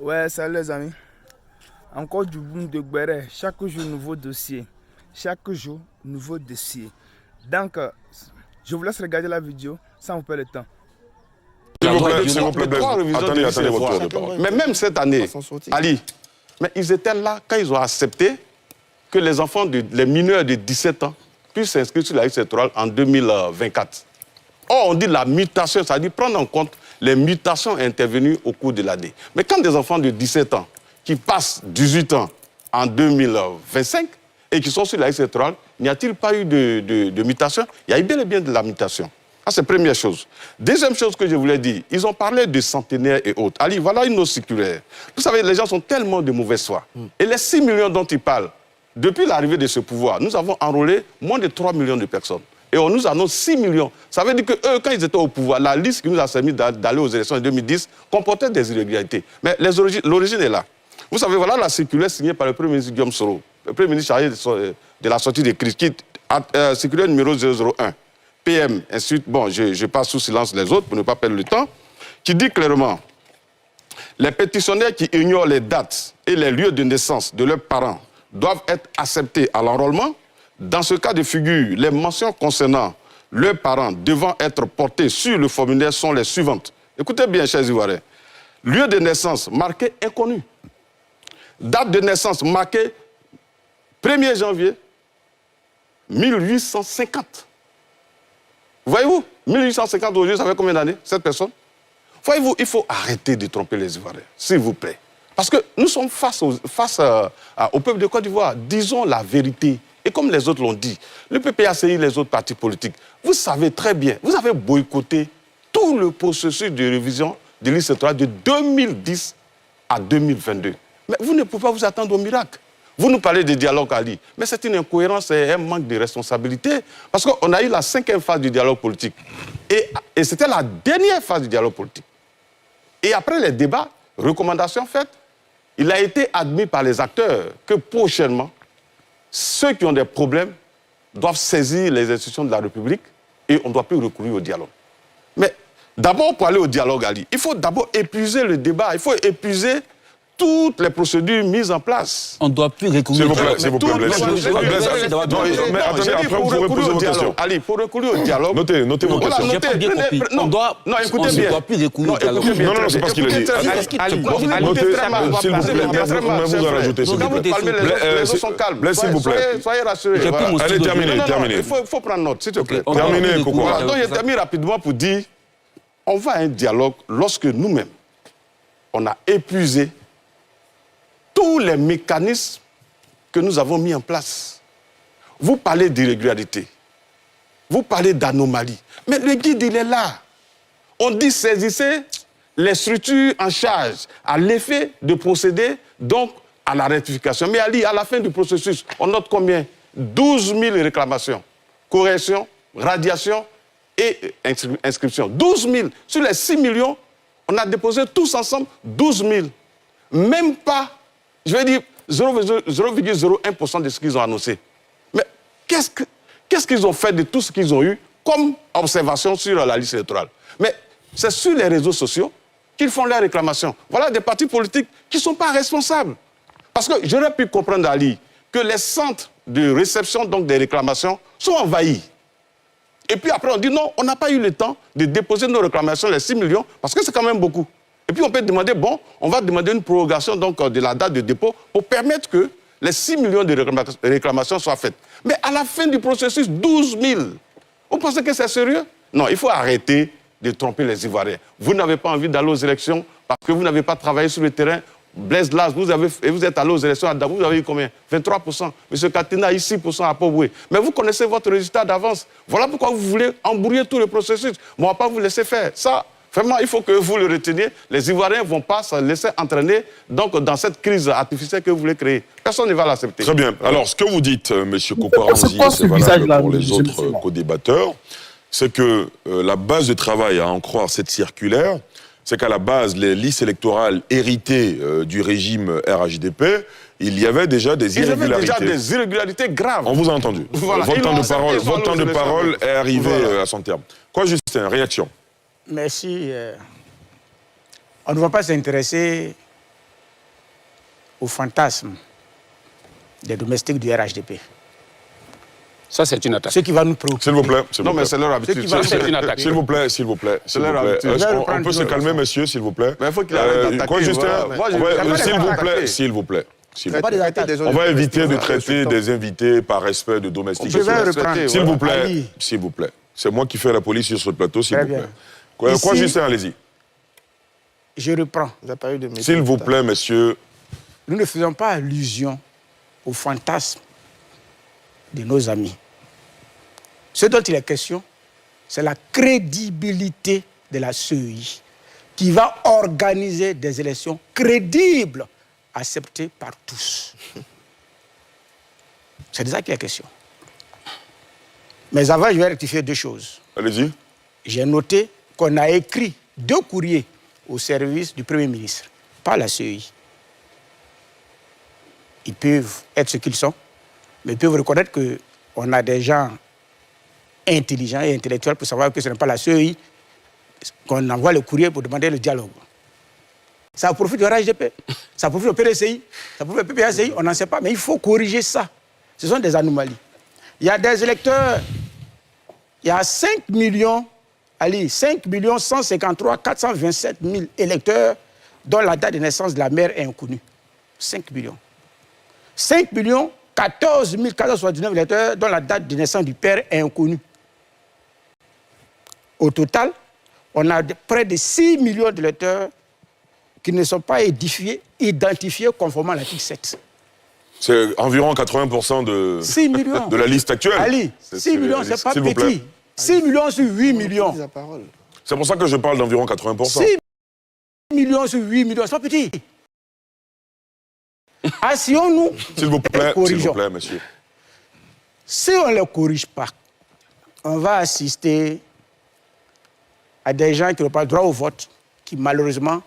Ouais, salut les amis. Encore du boom de Guéret. Chaque jour, nouveau dossier. Chaque jour, nouveau dossier. Donc, je vous laisse regarder la vidéo sans vous perdre le temps. S'il vous plaît, attendez votre tour de parole. Mais même cette année, Ali, mais ils étaient là quand ils ont accepté que les enfants, les mineurs de 17 ans puissent s'inscrire sur la liste électorale en 2024. Or, on dit la mutation, ça dit prendre en compte les mutations intervenues au cours de l'année. Mais quand des enfants de 17 ans qui passent 18 ans en 2025 et qui sont sur la liste électorale, n'y a-t-il pas eu de mutation? Il y a eu bel et bien de la mutation. Ça, c'est la première chose. Deuxième chose que je voulais dire, ils ont parlé de centenaires et autres. Ali, voilà une autre circulaire. Vous savez, les gens sont tellement de mauvaise foi. Et les 6 millions dont ils parlent, depuis l'arrivée de ce pouvoir, nous avons enrôlé moins de 3 millions de personnes. Et on nous annonce 6 millions. Ça veut dire que eux, quand ils étaient au pouvoir, la liste qui nous a permis d'aller aux élections en 2010 comportait des irrégularités. Mais l'origine est là. Vous savez, voilà la circulaire signée par le Premier ministre Guillaume Soro, le Premier ministre chargé de la sortie des crises, qui circulaire numéro 001, PM, ensuite, bon, je passe sous silence les autres pour ne pas perdre le temps, qui dit clairement, les pétitionnaires qui ignorent les dates et les lieux de naissance de leurs parents doivent être acceptés à l'enrôlement. Dans ce cas de figure, les mentions concernant leurs parents devant être portées sur le formulaire sont les suivantes. Écoutez bien, chers Ivoiriens. Lieu de naissance marqué inconnu. Date de naissance marquée 1er janvier 1850. Voyez-vous, 1850 aujourd'hui, ça fait combien d'années, cette personne? Voyez-vous, il faut arrêter de tromper les Ivoiriens, s'il vous plaît. Parce que nous sommes face au peuple de Côte d'Ivoire. Disons la vérité. Et comme les autres l'ont dit, le PPACI, les autres partis politiques, vous savez très bien, vous avez boycotté tout le processus de révision de liste électorale de 2010 à 2022. Mais vous ne pouvez pas vous attendre au miracle. Vous nous parlez de dialogue, Ali, mais c'est une incohérence et un manque de responsabilité. Parce qu'on a eu la 5e phase du dialogue politique. Et c'était la dernière phase du dialogue politique. Et après les débats, recommandations faites, il a été admis par les acteurs que prochainement, ceux qui ont des problèmes doivent saisir les institutions de la République et on ne doit plus recourir au dialogue. Mais d'abord, pour aller au dialogue, Ali, il faut d'abord épuiser le débat, il faut épuiser toutes les procédures mises en place. On ne doit plus recourir au dialogue. S'il vous plaît, mais attendez, après vous pourrez poser vos questions. Ali, pour recourir au dialogue... Notez vos questions. J'ai pas bien compris. On ne doit plus recourir au dialogue. Non, c'est pas ce qu'il a dit. S'il vous plaît, vous en rajoutez, s'il vous plaît. Les gens sont calmes. S'il vous plaît. Soyez rassurés. Allez, terminez. Il faut prendre note, s'il te plaît. Terminez, Koukoura. Donc, je termine rapidement pour dire, on va à un dialogue lorsque nous-mêmes, on a épuisé tous les mécanismes que nous avons mis en place. Vous parlez d'irrégularité, vous parlez d'anomalies, mais le guide, il est là. On dit saisissez les structures en charge à l'effet de procéder donc à la rectification. Mais Ali, à la fin du processus, on note combien? 12 000 réclamations, corrections, radiations et inscriptions. 12 000. Sur les 6 millions, on a déposé tous ensemble 12 000. Même pas, je vais dire, 0,01% de ce qu'ils ont annoncé. Mais qu'est-ce qu'ils ont fait de tout ce qu'ils ont eu comme observation sur la liste électorale? Mais c'est sur les réseaux sociaux qu'ils font leurs réclamations. Voilà des partis politiques qui ne sont pas responsables. Parce que j'aurais pu comprendre, Ali, que les centres de réception donc des réclamations sont envahis. Et puis après, on dit non, on n'a pas eu le temps de déposer nos réclamations, les 6 millions, parce que c'est quand même beaucoup. Et puis on peut demander, bon, on va demander une prorogation donc, de la date de dépôt pour permettre que les 6 millions de réclamations soient faites. Mais à la fin du processus, 12 000. Vous pensez que c'est sérieux? Non, il faut arrêter de tromper les Ivoiriens. Vous n'avez pas envie d'aller aux élections parce que vous n'avez pas travaillé sur le terrain. Blaise Las, vous êtes allé aux élections à Dabou, vous avez eu combien? 23%. M. Katina a eu 6% à Poboué. Mais vous connaissez votre résultat d'avance. Voilà pourquoi vous voulez embrouiller tout le processus. On ne va pas vous laisser faire. Ça, vraiment, il faut que vous le reteniez. Les Ivoiriens ne vont pas se laisser entraîner donc, dans cette crise artificielle que vous voulez créer. Personne ne va l'accepter. Très bien. Alors, ce que vous dites, M. Koukoura, c'est valable pour les autres co-débatteurs, c'est que la base de travail, à en croire cette circulaire, c'est qu'à la base, les listes électorales héritées du régime RHDP, il y avait déjà des irrégularités. Il y avait déjà des irrégularités graves. On vous a entendu. Voilà. Votre temps de parole est arrivé à son terme. Quoi, Justin, réaction? Merci. On ne va pas s'intéresser au fantasme des domestiques du RHDP. Ça, c'est une attaque. Ce qui va nous préoccuper. S'il vous plaît. Non, mais c'est leur habitude. C'est une attaque. S'il vous plaît, s'il vous plaît. On peut se calmer, monsieur, s'il vous plaît. Mais il faut qu'il arrête d'attaquer. S'il vous plaît. On va éviter de traiter des invités par respect de domestiques. S'il vous plaît. C'est moi qui fais la police sur ce plateau, s'il vous plaît. Quoi, Justin, allez-y. Je reprends. S'il vous plaît, monsieur. Nous ne faisons pas allusion au fantasme de nos amis. Ce dont il est question, c'est la crédibilité de la CEI qui va organiser des élections crédibles, acceptées par tous. C'est de ça qu'il est question. Mais avant, je vais rectifier deux choses. Allez-y. J'ai noté qu'on a écrit 2 courriers au service du Premier ministre, par la CEI. Ils peuvent être ce qu'ils sont, mais ils peuvent reconnaître qu'on a des gens intelligents et intellectuels pour savoir que ce n'est pas la CEI qu'on envoie le courrier pour demander le dialogue. Ça profite du RHDP, ça profite au PDCI, ça profite au PPACI, on n'en sait pas, mais il faut corriger ça. Ce sont des anomalies. Il y a des électeurs, il y a 5 153 427 000 électeurs dont la date de naissance de la mère est inconnue. 5 millions. 5 14 479 électeurs dont la date de naissance du père est inconnue. Au total, on a près de 6 millions d'électeurs qui ne sont pas identifiés conformément à l'article 7. C'est environ 80% de la liste actuelle. Ali, 6 millions, c'est pas petit. 6 millions sur 8 millions. C'est pour ça que je parle d'environ 80%. 6 millions sur 8 millions, c'est pas petit. Asseyons-nous. S'il vous plaît, monsieur. Si on ne le corrige pas, on va assister à des gens qui n'ont pas le droit au vote, qui malheureusement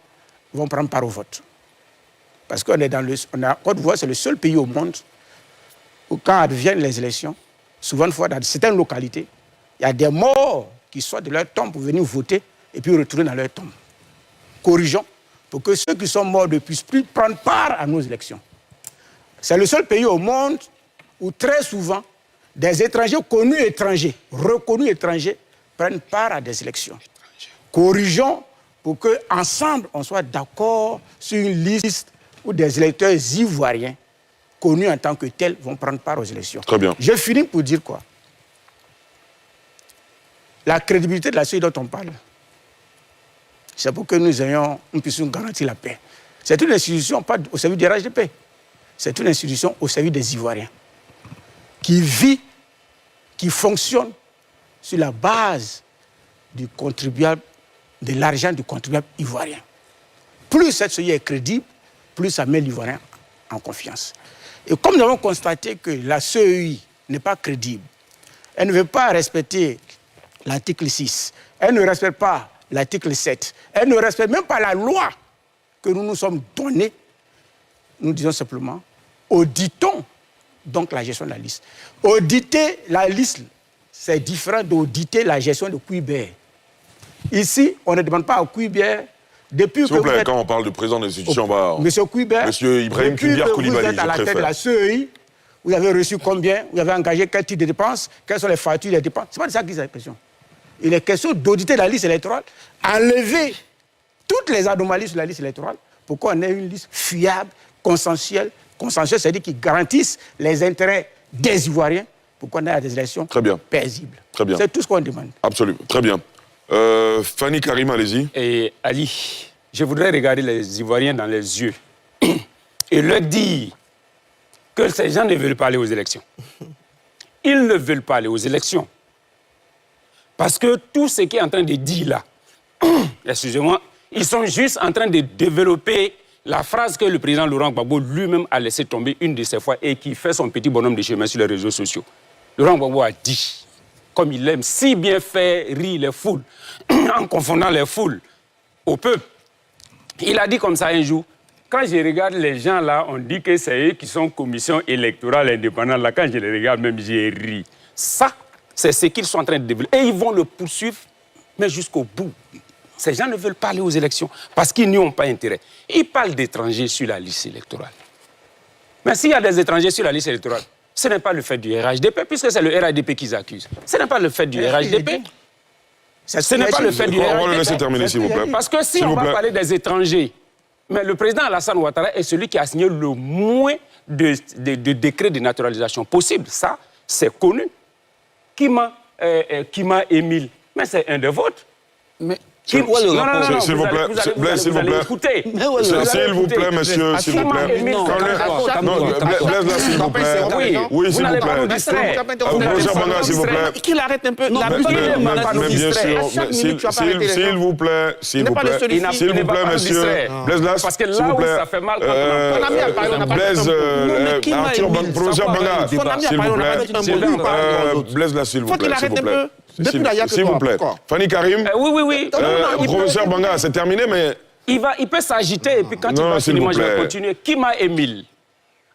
vont prendre part au vote. Parce qu'on est Côte d'Ivoire, c'est le seul pays au monde où quand adviennent les élections, souvent une fois dans certaines localités, il y a des morts qui sortent de leur tombe pour venir voter et puis retourner dans leur tombe. Corrigeons pour que ceux qui sont morts ne puissent plus prendre part à nos élections. C'est le seul pays au monde où très souvent des étrangers connus étrangers, reconnus étrangers, prennent part à des élections. Corrigeons pour qu'ensemble, on soit d'accord sur une liste où des électeurs ivoiriens, connus en tant que tels, vont prendre part aux élections. Très bien. Je finis pour dire quoi? La crédibilité de la CEI dont on parle, c'est pour que nous puissions garantir la paix. C'est une institution, pas au service du RHDP, c'est une institution au service des Ivoiriens, qui vit, qui fonctionne sur la base du contribuable, de l'argent du contribuable ivoirien. Plus cette CEI est crédible, plus ça met l'Ivoirien en confiance. Et comme nous avons constaté que la CEI n'est pas crédible, elle ne veut pas respecter l'article 6, elle ne respecte pas l'article 7, elle ne respecte même pas la loi que nous nous sommes donnée, nous disons simplement, auditons donc la gestion de la liste. Auditer la liste, c'est différent d'auditer la gestion de Quibert. Ici, on ne demande pas à Quibert, depuis s'il vous plaît, quand on parle de président de l'institution, Monsieur Quibert, Monsieur Ibrahim Kubiar Koulibaly, vous êtes à la tête de la CEI, vous avez reçu combien, vous avez engagé quel type de dépenses, quelles sont les factures des dépenses. Ce n'est pas de ça qu'il est question. Il est question d'auditer la liste électorale, enlever toutes les anomalies sur la liste électorale pour qu'on ait une liste fiable, consensuelle, c'est-à-dire qui garantisse les intérêts des Ivoiriens pour qu'on ait des élections paisibles. Très bien. C'est tout ce qu'on demande. Absolument. Très bien. Fanny Karim, allez-y. Et Ali, je voudrais regarder les Ivoiriens dans les yeux et leur dire que ces gens ne veulent pas aller aux élections. Ils ne veulent pas aller aux élections. Parce que tout ce qui est en train de dire là, excusez-moi, ils sont juste en train de développer la phrase que le président Laurent Gbagbo lui-même a laissé tomber une de ses fois et qui fait son petit bonhomme de chemin sur les réseaux sociaux. Laurent Gbagbo a dit, comme il aime si bien faire rire les foules, en confondant les foules au peuple. Il a dit comme ça un jour, quand je regarde les gens là, on dit que c'est eux qui sont commission électorale indépendante. Là, quand je les regarde, même j'ai ri. Ça, c'est ce qu'ils sont en train de développer. Et ils vont le poursuivre, mais jusqu'au bout. Ces gens ne veulent pas aller aux élections parce qu'ils n'y ont pas intérêt. Ils parlent d'étrangers sur la liste électorale. Mais s'il y a des étrangers sur la liste électorale, ce n'est pas le fait du RHDP, puisque c'est le RHDP qu'ils accusent. Ce n'est pas le fait du RHDP. Ce n'est pas le fait du RHDP. On va le laisser terminer, s'il vous plaît. Parce que si on va parler des étrangers, mais le président Alassane Ouattara est celui qui a signé le moins de décrets de naturalisation possible. Ça, c'est connu. Kima Émile, mais c'est un de vôtres. Mais s'il vous plaît, s'il vous plaît, s'il vous plaît, monsieur, s'il vous plaît. Non, Blaise là, s'il vous plaît. Oui, s'il vous plaît. Professeur Banga, s'il vous plaît. Qu'il arrête un peu. Mais bien sûr, s'il vous plaît, monsieur. Blaise là, parce que là où ça fait mal, Blaise, professeur Banga, s'il vous plaît. Blaise là, s'il vous plaît, s'il vous plaît. S'il vous plaît. Fanny Karim. Oui. Professeur Banga, c'est terminé, mais... Il peut s'agiter, et puis quand il va finir, moi je vais continuer. Kima Émile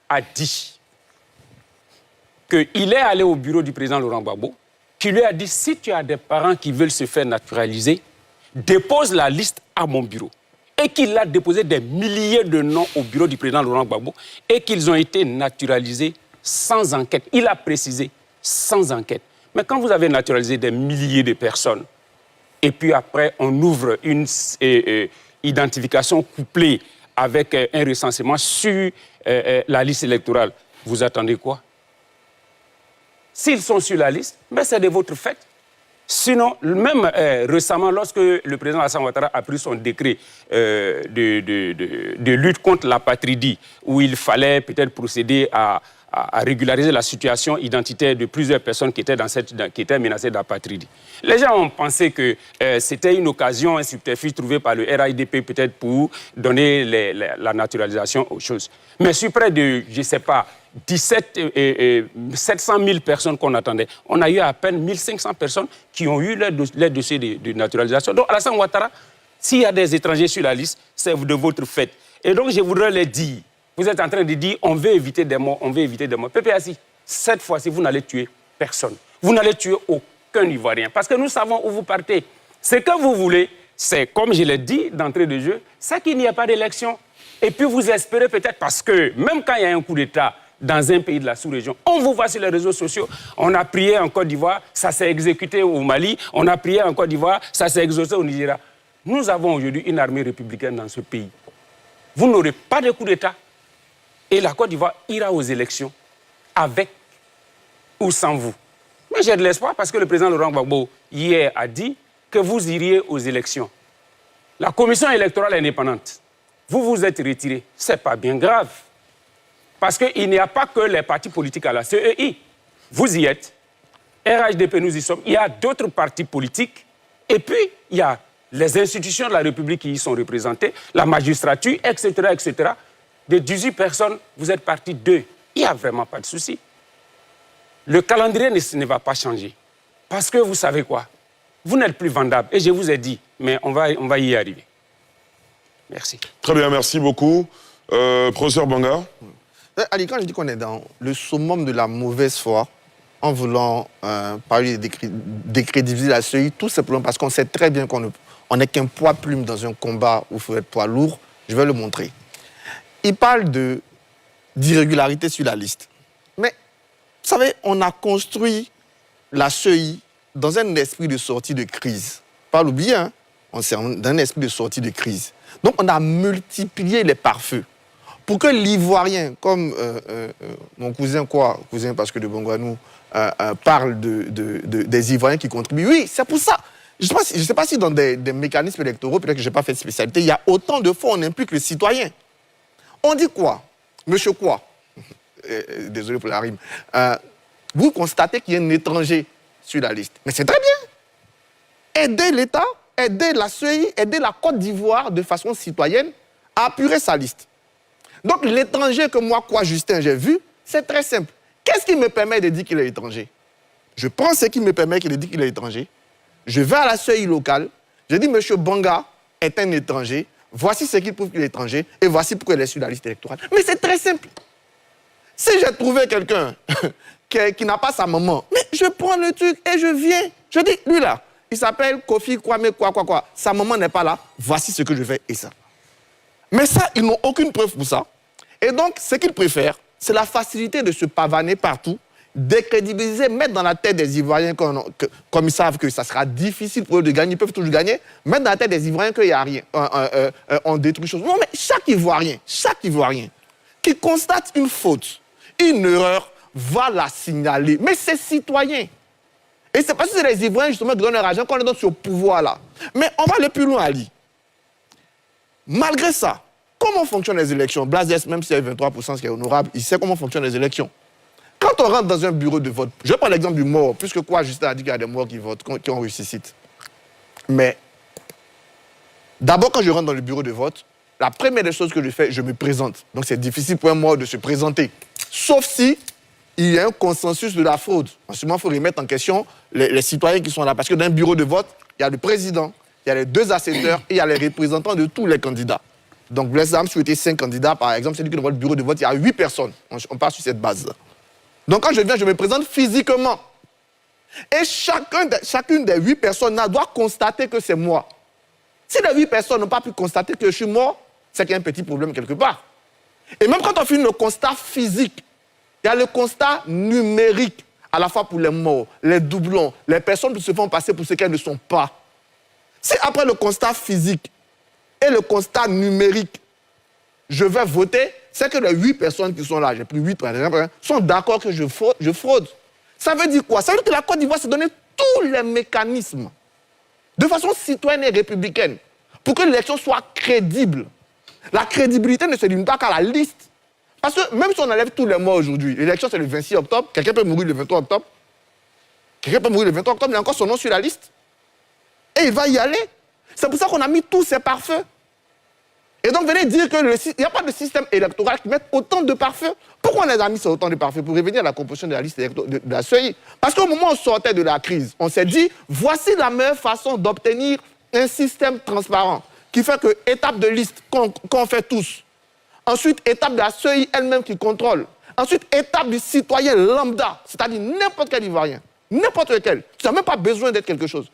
a dit qu'il est allé au bureau du président Laurent Gbagbo, qui lui a dit, si tu as des parents qui veulent se faire naturaliser, dépose la liste à mon bureau. Et qu'il a déposé des milliers de noms au bureau du président Laurent Gbagbo, et qu'ils ont été naturalisés sans enquête. Il a précisé, sans enquête. Mais quand vous avez naturalisé des milliers de personnes, et puis après, on ouvre une identification couplée avec un recensement sur la liste électorale, vous attendez quoi? S'ils sont sur la liste, ben c'est de votre fait. Sinon, même récemment, lorsque le président Alassane Ouattara a pris son décret de lutte contre l'apatridie, où il fallait peut-être procéder à régulariser la situation identitaire de plusieurs personnes qui étaient menacées d'apatridie. Les gens ont pensé que c'était une occasion, un subterfuge trouvé par le RHDP peut-être pour donner la naturalisation aux choses. Mais sur près de, je ne sais pas, 700 000 personnes qu'on attendait, on a eu à peine 1500 personnes qui ont eu leur dossier de naturalisation. Donc Alassane Ouattara, s'il y a des étrangers sur la liste, c'est de votre fait. Et donc je voudrais les dire, vous êtes en train de dire, on veut éviter des morts, on veut éviter des morts. PPAC, cette fois-ci, vous n'allez tuer personne. Vous n'allez tuer aucun Ivoirien. Parce que nous savons où vous partez. Ce que vous voulez, c'est, comme je l'ai dit d'entrée de jeu, c'est qu'il n'y a pas d'élection. Et puis vous espérez peut-être, parce que même quand il y a un coup d'État dans un pays de la sous-région, on vous voit sur les réseaux sociaux, on a prié en Côte d'Ivoire, ça s'est exécuté au Mali, on a prié en Côte d'Ivoire, ça s'est exaucé au Nigeria. Nous avons aujourd'hui une armée républicaine dans ce pays. Vous n'aurez pas de coup d'État. Et la Côte d'Ivoire ira aux élections avec ou sans vous. Mais j'ai de l'espoir parce que le président Laurent Gbagbo, hier, a dit que vous iriez aux élections. La commission électorale indépendante, vous vous êtes retiré. Ce n'est pas bien grave. Parce qu'il n'y a pas que les partis politiques à la CEI. Vous y êtes. RHDP, nous y sommes. Il y a d'autres partis politiques. Et puis, il y a les institutions de la République qui y sont représentées, la magistrature, etc., etc. De 18 personnes, vous êtes partis 2. Il n'y a vraiment pas de souci. Le calendrier ne va pas changer. Parce que vous savez quoi? Vous n'êtes plus vendable. Et je vous ai dit, mais on va y arriver. Merci. Très bien, merci beaucoup. Professeur Banga. Ali, quand je dis qu'on est dans le summum de la mauvaise foi, en voulant parler de décrédibiliser la CEI, tout simplement parce qu'on sait très bien qu'on n'est qu'un poids plume dans un combat où il faut être poids lourd, je vais le montrer. Il parle d'irrégularité sur la liste. Mais, vous savez, on a construit la CEI dans un esprit de sortie de crise. Pas l'oublier, hein? On est dans un esprit de sortie de crise. Donc, on a multiplié les pare-feux. Pour que l'Ivoirien, comme mon cousin parce que de Bongouanou parle des Ivoiriens qui contribuent, oui, c'est pour ça. Je ne sais pas si dans des mécanismes électoraux, peut-être que je n'ai pas fait de spécialité, il y a autant de fois où on implique le citoyen. On dit quoi? Monsieur quoi? Désolé pour la rime. Vous constatez qu'il y a un étranger sur la liste. Mais c'est très bien. Aidez l'État, aidez la CEI, aidez la Côte d'Ivoire de façon citoyenne à apurer sa liste. Donc l'étranger que moi, Justin, j'ai vu, c'est très simple. Qu'est-ce qui me permet de dire qu'il est étranger? Je prends ce qui me permet de dire qu'il est étranger. Je vais à la CEI locale. Je dis, monsieur Banga est un étranger. Voici ce qui prouve qu'il est étranger et voici pourquoi il est sur la liste électorale. Mais c'est très simple. Si j'ai trouvé quelqu'un qui n'a pas sa maman, mais je prends le truc et je viens. Je dis, lui là, il s'appelle Kofi Kwame quoi. Sa maman n'est pas là. Voici ce que je fais et ça. Mais ça, ils n'ont aucune preuve pour ça. Et donc, ce qu'ils préfèrent, c'est la facilité de se pavaner partout, décrédibiliser, mettre dans la tête des Ivoiriens, comme ils savent que ça sera difficile pour eux de gagner, ils peuvent toujours gagner, mettre dans la tête des Ivoiriens qu'il n'y a rien, on détruit choses. Non, mais chaque Ivoirien qui constate une faute, une erreur, va la signaler. Mais c'est citoyen. Et c'est parce que c'est les Ivoiriens, justement, qui donnent leur argent qu'on leur donne ce pouvoir-là. Mais on va aller plus loin, Ali. Malgré ça, comment fonctionnent les élections? Blazes, même s'il y a 23%, ce qui est honorable, il sait comment fonctionnent les élections. Quand on rentre dans un bureau de vote, je prends l'exemple du mort, puisque quoi, Justin a dit qu'il y a des morts qui votent, qui ont ressuscité. Mais, d'abord, quand je rentre dans le bureau de vote, la première des choses que je fais, je me présente. Donc, c'est difficile pour un mort de se présenter. Sauf si il y a un consensus de la fraude. Ensuite, il faut remettre en question les citoyens qui sont là. Parce que dans un bureau de vote, il y a le président, il y a les 2 assesseurs et il y a les représentants de tous les candidats. Donc, Blaise Am souhaitait 5 candidats, par exemple, c'est lui qui dans le bureau de vote, il y a 8 personnes. On part sur cette base. Donc, quand je viens, je me présente physiquement. Et chacune des 8 personnes là doit constater que c'est moi. Si les 8 personnes n'ont pas pu constater que je suis mort, c'est qu'il y a un petit problème quelque part. Et même quand on fait le constat physique, il y a le constat numérique, à la fois pour les morts, les doublons, les personnes qui se font passer pour ce qu'elles ne sont pas. Si après le constat physique et le constat numérique, je vais voter, c'est que les 8 personnes qui sont là, j'ai pris 8 par exemple, sont d'accord que je fraude. Ça veut dire quoi? Ça veut dire que la Côte d'Ivoire s'est donné tous les mécanismes, de façon citoyenne et républicaine, pour que l'élection soit crédible. La crédibilité ne se limite pas qu'à la liste. Parce que même si on enlève tous les mois aujourd'hui, l'élection c'est le 26 octobre, quelqu'un peut mourir le 23 octobre, il a encore son nom sur la liste. Et il va y aller. C'est pour ça qu'on a mis tous ces pare-feux. Et donc venez dire qu'il n'y a pas de système électoral qui mette autant de pare-feux. Pourquoi on les a mis sur autant de pare-feux? Pour revenir à la composition de la liste de la CEI. Parce qu'au moment où on sortait de la crise, on s'est dit, voici la meilleure façon d'obtenir un système transparent qui fait que étape de liste qu'on fait tous. Ensuite, étape de la CEI elle-même qui contrôle. Ensuite, étape du citoyen lambda, c'est-à-dire n'importe quel Ivoirien, n'importe lequel. Tu n'as même pas besoin d'être quelque chose.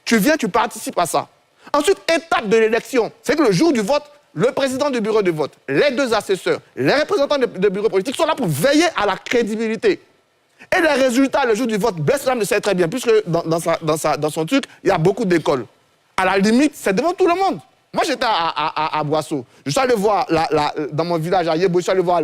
Tu viens, tu participes à ça. Ensuite, étape de l'élection. C'est que le jour du vote, le président du bureau de vote, les 2 assesseurs, les représentants de bureaux politiques sont là pour veiller à la crédibilité. Et les résultats, le jour du vote, Blaise Am le sait très bien, puisque dans son truc, il y a beaucoup d'écoles. À la limite, c'est devant tout le monde. Moi, j'étais à Boisseau. Je suis allé voir, dans mon village à Yebo, je suis allé voir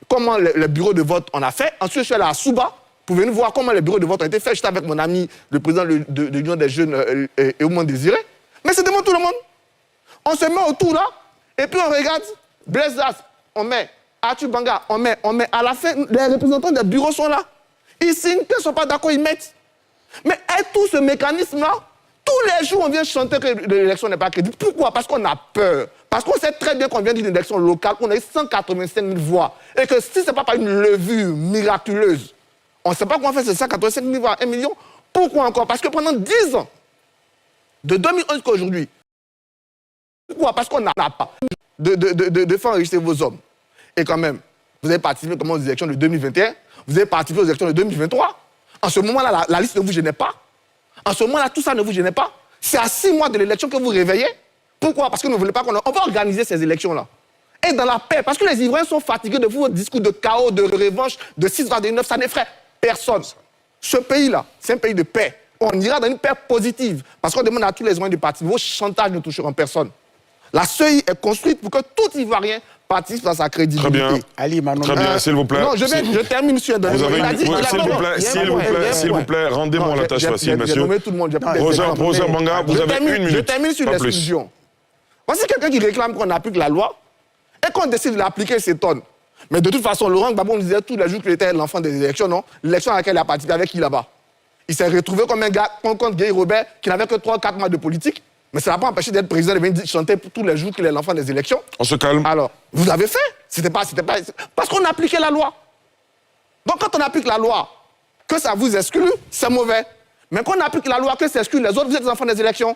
comment le bureau de vote on a fait. Ensuite, je suis allé à Souba pour venir voir comment les bureaux de vote ont été faits. J'étais avec mon ami, le président de l'Union des jeunes et au monde désiré. Mais c'est devant tout le monde. On se met autour là, et puis on regarde, Blaise Am, on met, Arthur Banga, on met. À la fin, les représentants des bureaux sont là. Ils signent, qu'ils ne sont pas d'accord, ils mettent. Mais tout ce mécanisme-là, tous les jours, on vient chanter que l'élection n'est pas crédible. Pourquoi? Parce qu'on a peur. Parce qu'on sait très bien qu'on vient d'une élection locale, qu'on a eu 185 000 voix. Et que si ce n'est pas par une levure miraculeuse, on ne sait pas comment faire ces 185 000 voix, 1 million. Pourquoi encore? Parce que pendant 10 ans, de 2011 jusqu'à aujourd'hui, pourquoi? Parce qu'on n'a pas de faire enregistrer vos hommes. Et quand même, vous avez participé aux élections de 2021, vous avez participé aux élections de 2023. En ce moment-là, la liste ne vous gênait pas. En ce moment-là, tout ça ne vous gênait pas. C'est à 6 mois de l'élection que vous réveillez. Pourquoi? Parce que vous ne voulez pas qu'on... On va organiser ces élections-là. Et dans la paix. Parce que les Ivoiriens sont fatigués de vos discours de chaos, de revanche, de 6-9. Ça n'effraie personne. Ce pays-là, c'est un pays de paix. On ira dans une paix positive. Parce qu'on demande à tous les Ivoiriens de participer. Vos chantages ne toucheront personne. La CEI est construite pour que tout Ivoirien participe dans sa crédibilité. Très bien. Ali, très bien, s'il vous plaît. Non, je termine sur un S'il vous plaît, rendez-moi la tâche facile, monsieur. Rosa Banga, vous avez 1 minute. Je termine sur l'exclusion. Voici quelqu'un qui réclame qu'on applique la loi et qu'on décide de l'appliquer, il s'étonne. Mais de toute façon, Laurent Gbagbo nous disait tous les jours qu'il était l'enfant des élections, non? L'élection à laquelle il a participé avec qui là-bas? Il s'est retrouvé comme un gars contre Guy Robert qui n'avait que 3-4 mois de politique. Mais ça n'a pas empêché d'être président de venir chanter tous les jours qu'il est l'enfant des élections. On se calme. Alors, vous l'avez fait. C'était pas... Parce qu'on appliquait la loi. Donc quand on applique la loi, que ça vous exclut, c'est mauvais. Mais quand on applique la loi, que ça exclut les autres, vous êtes les enfants des élections.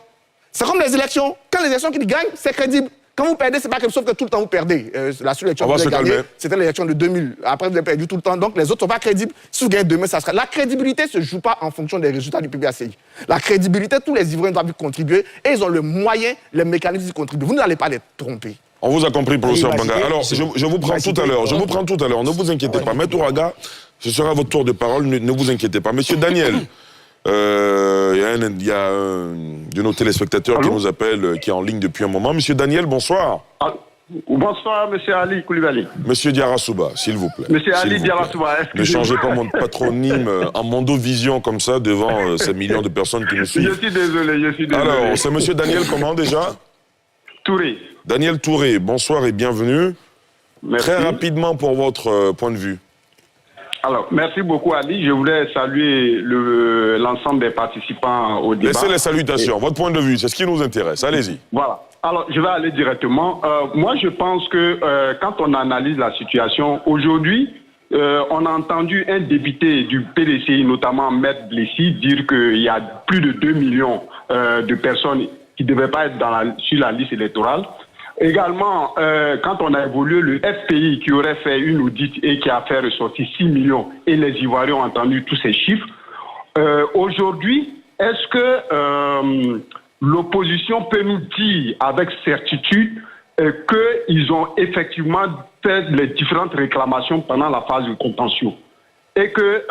C'est comme les élections. Quand les élections qui gagnent, c'est crédible. Quand vous perdez, c'est pas quelque chose que tout le temps vous perdez. La seule élection que vous avez gagnée, c'était l'élection de 2000. Après, vous avez perdu tout le temps. Donc les autres ne sont pas crédibles. Si vous gagnez demain, ça sera... La crédibilité ne se joue pas en fonction des résultats du PBACI. La crédibilité, tous les Ivoiriens doivent y contribuer et ils ont le moyen, les mécanismes d'y contribuer. Vous n'allez pas les tromper. On vous a compris, professeur Banga. Alors, je vous prends tout à l'heure. Je vous prends tout à l'heure. Ne vous inquiétez pas. Maître Ouraga, ce sera votre tour de parole. Ne vous inquiétez pas. Monsieur Daniel, il y a un de nos téléspectateurs qui nous appelle, qui est en ligne depuis un moment. Monsieur Daniel, bonsoir. Bonsoir, monsieur Ali Koulibaly. Monsieur Diarra-Souba, s'il vous plaît. Monsieur Ali Diarra-Souba, ne changez pas mon patronyme en Mondovision comme ça devant ces millions de personnes qui nous suivent. Je suis désolé, Alors, c'est monsieur Daniel comment déjà? Touré. Daniel Touré, bonsoir et bienvenue. Merci. Très rapidement pour votre point de vue. Alors, merci beaucoup Ali. Je voulais saluer l'ensemble des participants au débat. Laissez les salutations. Votre point de vue, c'est ce qui nous intéresse. Allez-y. Voilà. Alors, je vais aller directement. Moi, je pense que quand on analyse la situation, aujourd'hui, on a entendu un député du PDCI, notamment Maître Blessy, dire qu'il y a plus de 2 millions de personnes qui ne devaient pas être sur la liste électorale. Également, quand on a évolué le FPI qui aurait fait une audit et qui a fait ressortir 6 millions et les Ivoiriens ont entendu tous ces chiffres, aujourd'hui, est-ce que l'opposition peut nous dire avec certitude qu'ils ont effectivement fait les différentes réclamations pendant la phase de contentieux et que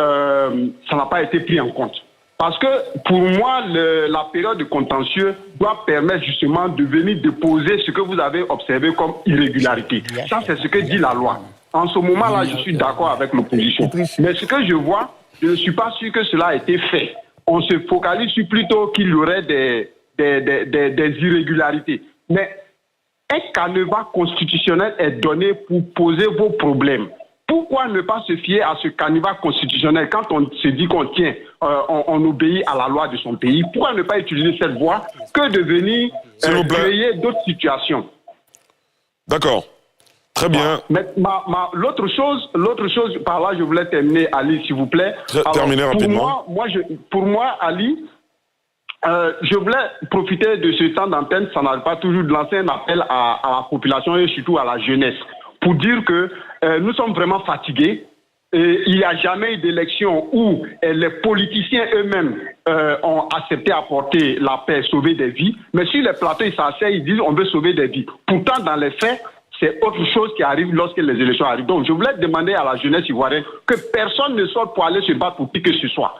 ça n'a pas été pris en compte? Parce que pour moi, la période de contentieux doit permettre justement de venir déposer ce que vous avez observé comme irrégularité. Ça, c'est ce que dit la loi. En ce moment-là, je suis d'accord avec l'opposition. Mais ce que je vois, je ne suis pas sûr que cela a été fait. On se focalise sur plutôt qu'il y aurait des irrégularités. Mais un canevas constitutionnel est donné pour poser vos problèmes. Pourquoi ne pas se fier à ce canevas constitutionnel quand on se dit qu'on tient, on obéit à la loi de son pays? Pourquoi ne pas utiliser cette voie que de venir créer d'autres situations? D'accord. Très bien. Mais l'autre chose, par là, je voulais terminer, Ali, s'il vous plaît. Terminez rapidement. Pour moi, Ali, je voulais profiter de ce temps d'antenne, ça n'arrive pas toujours, de lancer un appel à la population et surtout à la jeunesse, pour dire que nous sommes vraiment fatigués. Et il n'y a jamais eu d'élection où les politiciens eux-mêmes ont accepté d'apporter la paix, sauver des vies. Mais sur les plateaux, ils s'asseyent, ils disent on veut sauver des vies. Pourtant, dans les faits, c'est autre chose qui arrive lorsque les élections arrivent. Donc, je voulais demander à la jeunesse ivoirienne que personne ne sorte pour aller se battre pour qui que ce soit.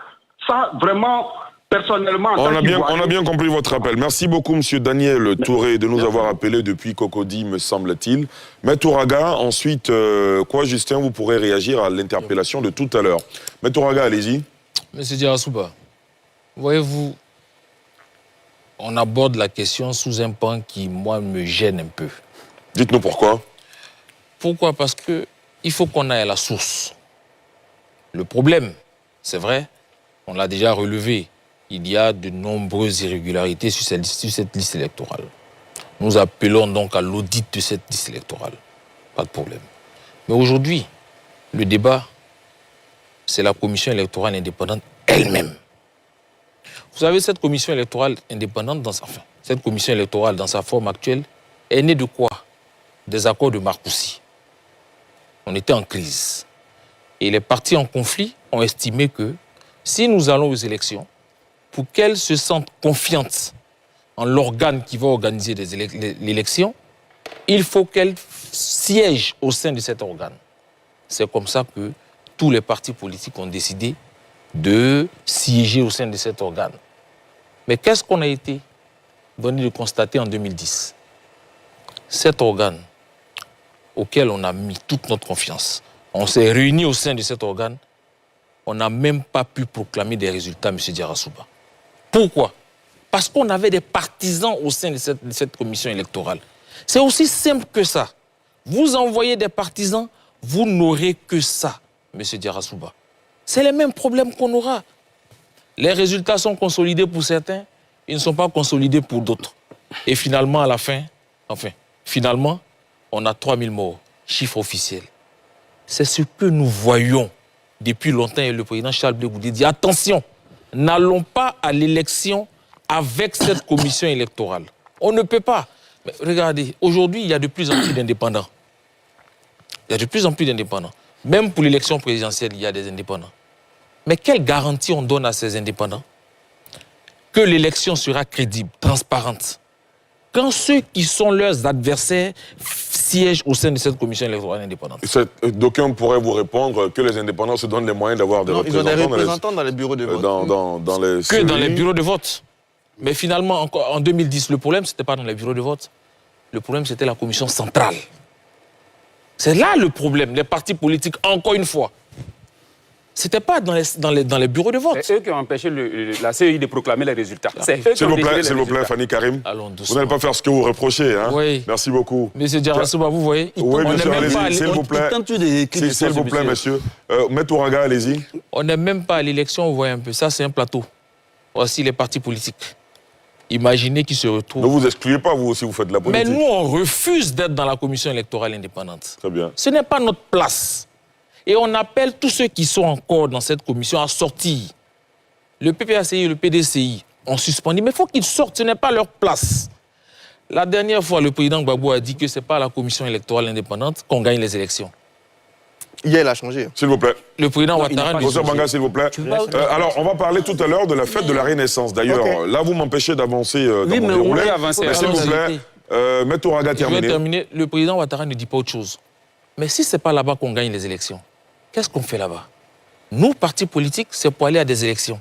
Ça, vraiment, personnellement... On a bien compris votre appel. Merci beaucoup, monsieur Daniel Touré, de nous avoir appelé depuis Cocody, me semble-t-il. Maître Ouraga, ensuite, quoi, Justin, vous pourrez réagir à l'interpellation de tout à l'heure. Maître Ouraga, allez-y. Monsieur Diarra-Souba, voyez-vous, on aborde la question sous un pan qui, moi, me gêne un peu. Dites-nous pourquoi. Pourquoi? Parce qu'il faut qu'on aille à la source. Le problème, c'est vrai, on l'a déjà relevé, il y a de nombreuses irrégularités sur cette liste électorale. Nous appelons donc à l'audit de cette liste électorale. Pas de problème. Mais aujourd'hui, le débat, c'est la commission électorale indépendante elle-même. Vous savez, cette commission électorale indépendante, cette commission électorale dans sa forme actuelle, est née de quoi? Des accords de Marcoussis. On était en crise. Et les partis en conflit ont estimé que si nous allons aux élections, pour qu'elles se sentent confiantes en l'organe qui va organiser l'élection, il faut qu'elles siègent au sein de cet organe. C'est comme ça que tous les partis politiques ont décidé de siéger au sein de cet organe. Mais qu'est-ce qu'on a été donné de constater en 2010? Cet organe auquel on a mis toute notre confiance, on s'est réunis au sein de cet organe, on n'a même pas pu proclamer des résultats, M. Diarra-Souba. Pourquoi? Parce qu'on avait des partisans au sein de cette commission électorale. C'est aussi simple que ça. Vous envoyez des partisans, vous n'aurez que ça, M. Diarra-Souba. C'est les mêmes problèmes qu'on aura. Les résultats sont consolidés pour certains, ils ne sont pas consolidés pour d'autres. Et finalement, à la fin, finalement, on a 3000 morts, chiffre officiel. C'est ce que nous voyons depuis longtemps et le président Charles Blé Goudé dit attention, n'allons pas à l'élection avec cette commission électorale. On ne peut pas. Mais regardez, aujourd'hui, il y a de plus en plus d'indépendants. Il y a de plus en plus d'indépendants. Même pour l'élection présidentielle, il y a des indépendants. Mais quelle garantie on donne à ces indépendants que l'élection sera crédible, transparente? quand ceux qui sont leurs adversaires siègent au sein de cette commission électorale indépendante. D'aucuns pourraient vous répondre que les indépendants se donnent les moyens d'avoir des représentants. Ils ont des représentants dans les bureaux de vote. Dans les bureaux de vote. Mais finalement, en 2010, le problème, ce n'était pas dans les bureaux de vote. Le problème, c'était la commission centrale. C'est là le problème, les partis politiques, encore une fois. Ce n'était pas dans les bureaux de vote. C'est eux qui ont empêché la CEI de proclamer les résultats. S'il vous plaît, Fanny Karim. Vous n'allez pas faire ce que vous reprochez. Hein? Oui. Merci beaucoup. Monsieur Diarrassouba, vous voyez, oui, monsieur, allez-y, s'il vous plaît. S'il vous plaît, monsieur. Maître Ouraga, allez-y. On n'est même pas à l'élection, vous voyez un peu. Ça, c'est un plateau. Voici les partis politiques. Imaginez qu'ils se retrouvent. Ne vous excluez pas, vous aussi, vous faites de la politique. Mais nous, on refuse d'être dans la commission électorale indépendante. Très bien. Ce n'est pas notre place. Et on appelle tous ceux qui sont encore dans cette commission à sortir. Le PPACI et le PDCI ont suspendu, mais il faut qu'ils sortent, ce n'est pas leur place. La dernière fois, le président Gbagbo a dit que ce n'est pas à la commission électorale indépendante qu'on gagne les élections. Hier, il a changé. S'il vous plaît. Le président Ouattara... Professeur Banga, s'il vous plaît. Alors, on va parler tout à l'heure de la fête de la Renaissance. D'ailleurs, là, vous m'empêchez d'avancer dans mon déroulé. Mais s'il vous plaît, Maître Ouraga, terminé. Je vais terminer. Le président Ouattara ne dit pas autre chose. Mais si ce n'est pas là-bas qu'on gagne les élections, qu'est-ce qu'on fait là-bas? Nous, partis politiques, c'est pour aller à des élections.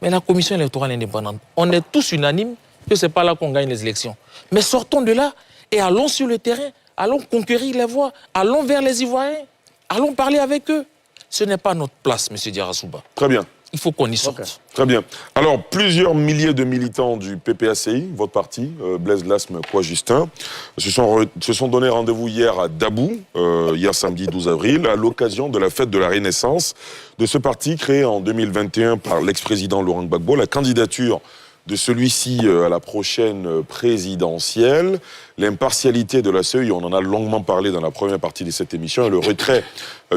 Mais la commission électorale indépendante, on est tous unanimes que ce n'est pas là qu'on gagne les élections. Mais sortons de là et allons sur le terrain, allons conquérir les voix, allons vers les Ivoiriens, allons parler avec eux. Ce n'est pas notre place, M. Diarrassouba. Très bien. Il faut qu'on y sorte. Okay. Très bien. Alors, plusieurs milliers de militants du PPACI, votre parti, Blaise Lasme, quoi Justin, se sont donné rendez-vous hier à Dabou, hier samedi 12 avril, à l'occasion de la fête de la Renaissance de ce parti créé en 2021 par l'ex-président Laurent Gbagbo. La candidature de celui-ci à la prochaine présidentielle, l'impartialité de la CEI, on en a longuement parlé dans la première partie de cette émission, et le retrait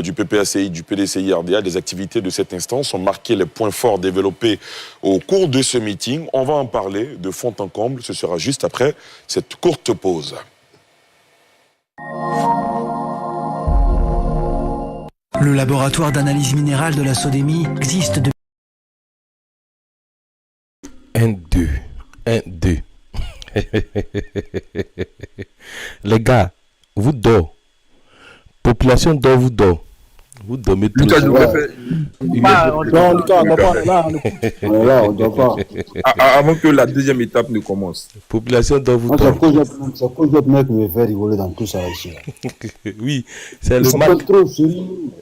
du PPACI, du PDCI, RDA, des activités de cette instance ont marqué les points forts développés au cours de ce meeting. On va en parler de fond en comble, ce sera juste après cette courte pause. Le laboratoire d'analyse minérale de la Sodemi existe depuis... 1, 2, 1, 2. Les gars, vous dormez. Population dort, vous dormez. Vous dormez tous les jours. Lucas, on dort pas. Avant que la deuxième étape ne commence. Population dort, vous dormez. C'est quoi votre mec me fait rigoler dans tout ça ici. Oui, c'est le Mac.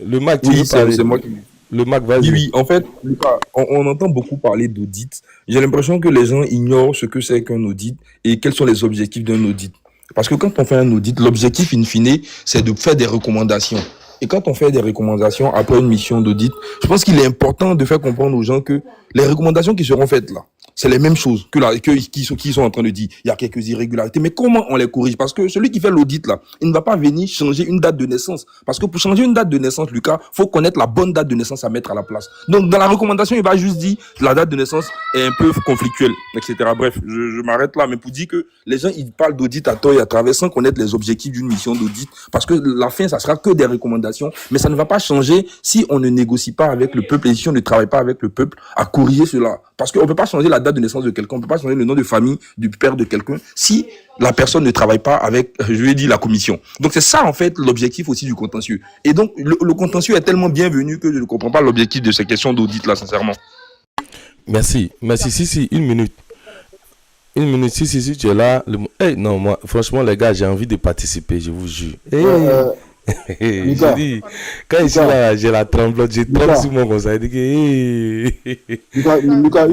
Le Mac, oui, c'est moi qui... Le Mac, vas-y. Oui, en fait, Lucas, on entend beaucoup parler d'audit. J'ai l'impression que les gens ignorent ce que c'est qu'un audit et quels sont les objectifs d'un audit. Parce que quand on fait un audit, l'objectif, in fine, c'est de faire des recommandations. Et quand on fait des recommandations après une mission d'audit, je pense qu'il est important de faire comprendre aux gens que les recommandations qui seront faites là, c'est les mêmes choses qu'ils sont en train de dire. Il y a quelques irrégularités, mais comment on les corrige? Parce que celui qui fait l'audit là, il ne va pas venir changer une date de naissance. Parce que pour changer une date de naissance, Lucas, faut connaître la bonne date de naissance à mettre à la place. Donc dans la recommandation, il va juste dire la date de naissance est un peu conflictuelle, etc. Bref, je m'arrête là, mais pour dire que les gens ils parlent d'audit à tort et à travers sans connaître les objectifs d'une mission d'audit. Parce que la fin, ça sera que des recommandations, mais ça ne va pas changer si on ne négocie pas avec le peuple et si on ne travaille pas avec le peuple à corriger cela. Parce qu'on ne peut pas changer la date de naissance de quelqu'un, on ne peut pas changer le nom de famille du père de quelqu'un si la personne ne travaille pas avec, je vais dire, la commission. Donc c'est ça en fait l'objectif aussi du contentieux. Et donc le contentieux est tellement bienvenu que je ne comprends pas l'objectif de ces questions d'audit là, sincèrement. Merci. Si, une minute. Une minute, si, tu es là. Hey, non, moi, franchement, les gars, j'ai envie de participer, je vous jure. Je dis, quand ici là, j'ai la tremblote, j'ai tremble sur mon conseil. Lucas,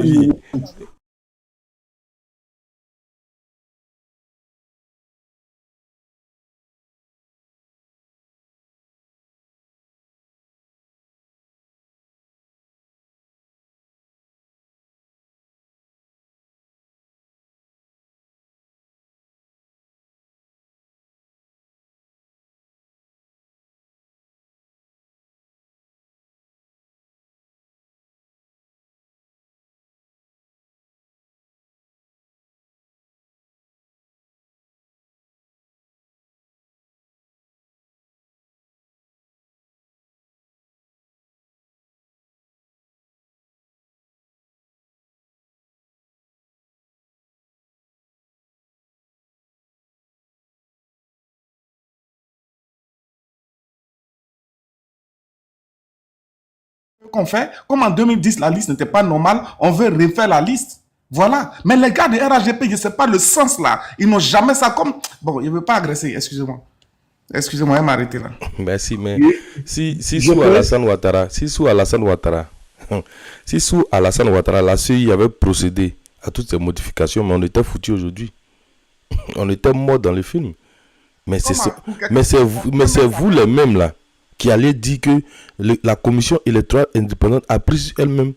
qu'on fait, comme en 2010, la liste n'était pas normale, on veut refaire la liste. Voilà. Mais les gars de RAGP, je ne sais pas le sens là. Ils n'ont jamais ça comme... Bon, je ne veux pas agresser, excusez-moi. Excusez-moi, je vais m'arrêter là. Merci, mais si sous Alassane Ouattara, la CEI avait procédé à toutes ces modifications, mais on était foutus aujourd'hui. On était morts dans le film. Mais c'est vous les mêmes là qui allez dire que la commission électorale indépendante a pris elle-même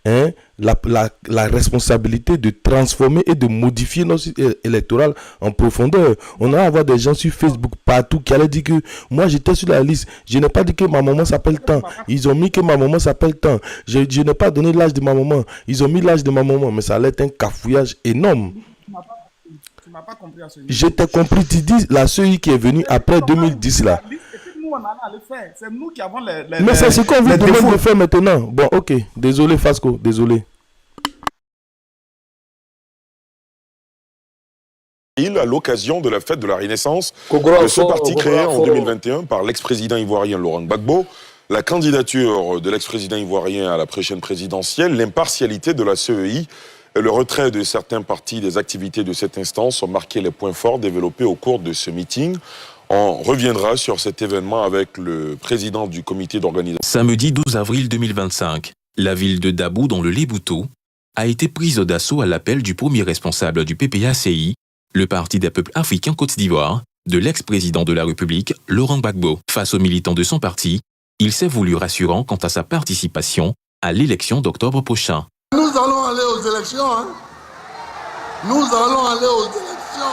la responsabilité de transformer et de modifier notre système électoral en profondeur. On a à voir des gens sur Facebook partout qui allaient dire que moi j'étais sur la liste, je n'ai pas dit que ma maman s'appelle tant, ils ont mis que ma maman s'appelle tant, je n'ai pas donné l'âge de ma maman, ils ont mis l'âge de ma maman, mais ça allait être un cafouillage énorme. Tu m'as pas compris à ce niveau. Je t'ai compris, tu dis la CEI qui est venue après 2010 là. On allait le faire. C'est nous qui avons mais c'est ce qu'on vous demande de faire maintenant. Bon, ok. Désolé, Fasco. Désolé. À l'occasion de la fête de la Renaissance de ce parti créé en 2021 par l'ex-président ivoirien Laurent Gbagbo, la candidature de l'ex-président ivoirien à la prochaine présidentielle, l'impartialité de la CEI et le retrait de certains partis des activités de cette instance ont marqué les points forts développés au cours de ce meeting. On reviendra sur cet événement avec le président du comité d'organisation. Samedi 12 avril 2025, la ville de Dabou, dans le Lébouto, a été prise d'assaut à l'appel du premier responsable du PPACI, le Parti des peuples africains Côte d'Ivoire, de l'ex-président de la République, Laurent Gbagbo. Face aux militants de son parti, il s'est voulu rassurant quant à sa participation à l'élection d'octobre prochain. Nous allons aller aux élections. Hein? Nous allons aller aux élections.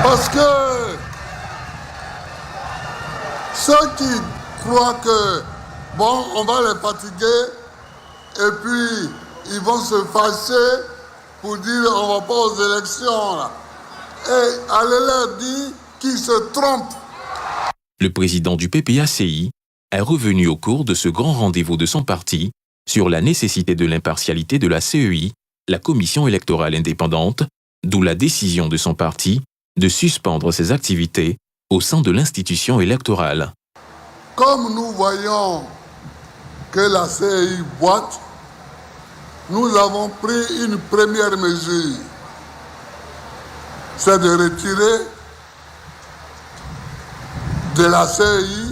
Parce que ceux qui croient que, bon, on va les fatiguer et puis ils vont se fâcher pour dire on ne va pas aux élections. Là. Et allez leur dire qu'ils se trompent. Le président du PPACI est revenu au cours de ce grand rendez-vous de son parti sur la nécessité de l'impartialité de la CEI, la commission électorale indépendante, d'où la décision de son parti de suspendre ses activités au sein de l'institution électorale. Comme nous voyons que la CEI boite, nous avons pris une première mesure, c'est de retirer de la CEI